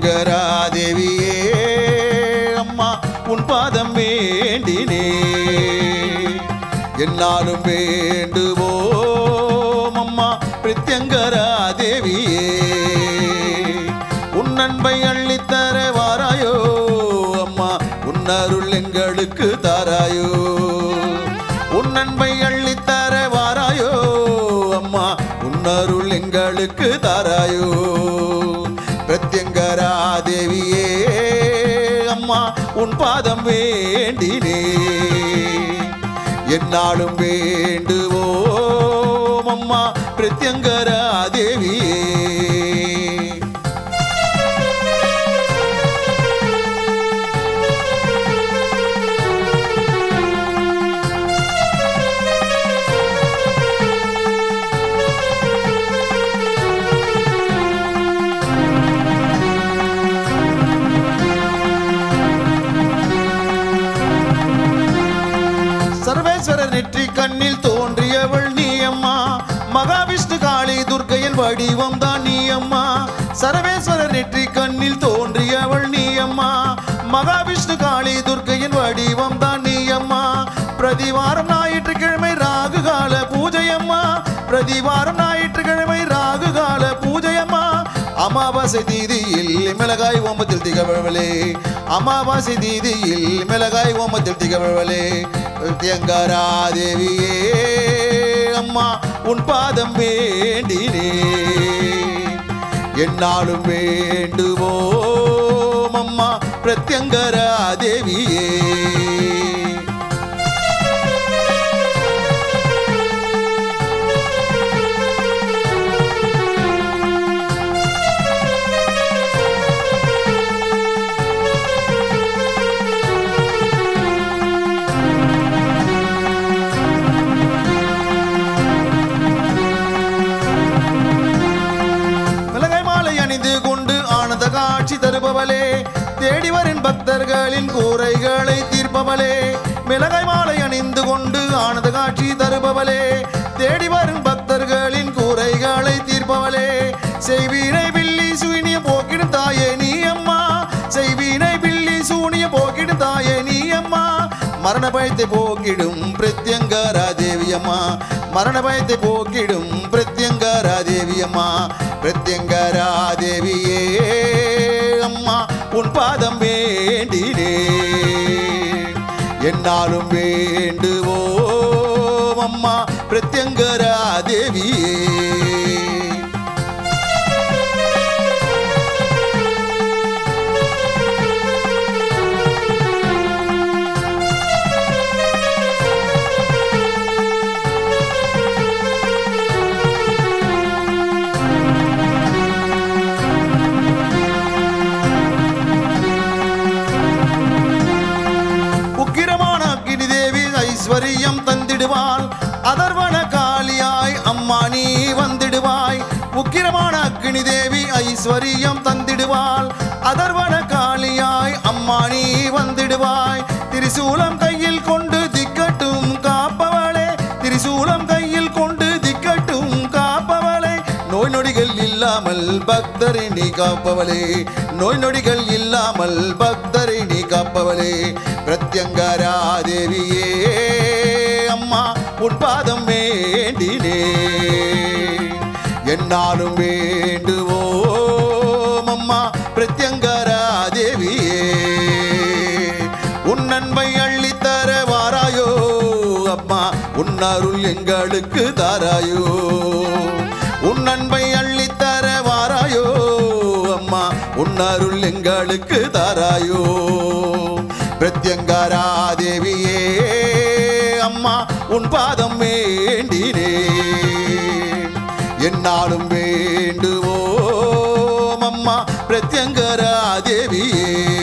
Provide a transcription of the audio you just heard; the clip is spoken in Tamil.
பிரத்யங்கரா தேவியே அம்மா உன் பாதம் வேண்டினே என்னாலும் வேண்டுவோம் அம்மா பிரத்யங்கரா தேவியே உன் அன்பை அள்ளித்தர வாராயோ அம்மா உன் அருள் எங்களுக்கு தாராயோ உன் அன்பை அள்ளித்தர வாராயோ அம்மா உன் அருள் எங்களுக்கு தாராயோ பிரத்யங்கரா தேவியே அம்மா உன் பாதம் வேண்டினே என்னாலும் வேண்டுவோம் அம்மா பிரத்யங்கரா தேவியே சர்வேஸ்வரர் நெற்றி கண்ணில் தோன்றியவள் நீ அம்மா மகாவிஷ்ணு காளி துர்க்கையின் வடிவம் தான் நீ அம்மா சர்வேஸ்வரர் நெற்றி கண்ணில் தோன்றியவள் நீ அம்மா மகாவிஷ்ணு காளி துர்க்கையின் வடிவம் தான் நீ அம்மா பிரதிவாரம் ஞாயிற்றுக்கிழமை ராகு கால பூஜை அம்மா பிரதிவாரம் ஞாயிற்றுக்கிழமை ராகு கால பூஜை அம்மா அமாவாசை தீதியில் மிளகாய் ஓமத்தில் திகழ்வளே அமாவாசை தீதியில் மிளகாய் ஓமத்தில் திகழ்வளே பிரத்யங்கரா தேவியே அம்மா உன் பாதம் வேண்டினே என்னாலும் வேண்டுவோம் அம்மா பிரத்யங்கரா தேவியே காட்சி தருபவளே தேடி வரும் பக்தர்களின் கூரைகளை தீர்ப்பவளே மிளகாய் மாலை அணிந்து கொண்டு ஆனந்த காட்சி தருபவளே தேடி வரும் பக்தர்களின் கூரைகளை தீர்ப்பவளே செய்வீனை பில்லி சூனிய போக்கிடும் தாயே நீ அம்மா செய்வீனை பில்லி சூனிய போக்கிடும் தாயே நீ அம்மா மரண பயத்தை போக்கிடும் பிரத்யங்கரா தேவி அம்மா மரண பயத்தை போக்கிடும் பிரத்யங்கரா தேவி அம்மா பிரத்யங்கரா தேவியே அம்மா உன் பாதம் வேண்டினே என்னாலும் வேண்டுவோம் அம்மா பிரத்யங்கரா தேவியே ஐஸ்வரியம் தந்திடுவாள் அதர்வன காளியாய் அம்மா நீ வந்திடுவாய் உக்கிரமான அக்னி தேவி ஐஸ்வரியம் தந்திடுவாள் அதர்வன காளியாய் அம்மா நீ வந்திடுவாய் திரிசூலம் கையில் கொண்டு திக்கட்டும் காப்பவளே திரிசூலம் கையில் கொண்டு திக்கட்டும் காப்பவளே நோய் நொடிகள் இல்லாமல் பக்தரை நீ காப்பவளே நோய் நொடிகள் இல்லாமல் பக்தரை நீ காப்பவளே பிரத்யங்கரா தேவியே அம்மா உன் பாதம் வேண்டினே என்னாலும் வேண்டுவோம் அம்மா பிரத்யங்கரா தேவியே உன் அன்பை அள்ளித்தர வாராயோ அம்மா உன் அருள் எங்களுக்கு தாராயோ உன் அன்பை அள்ளித்தர வாராயோ அம்மா உன் அருள் எங்களுக்கு தாராயோ பிரத்யங்கரா தேவியே அம்மா உன் பாதம் வேண்டினே என்னாலும் வேண்டுவோம் அம்மா பிரத்யங்கரா தேவியே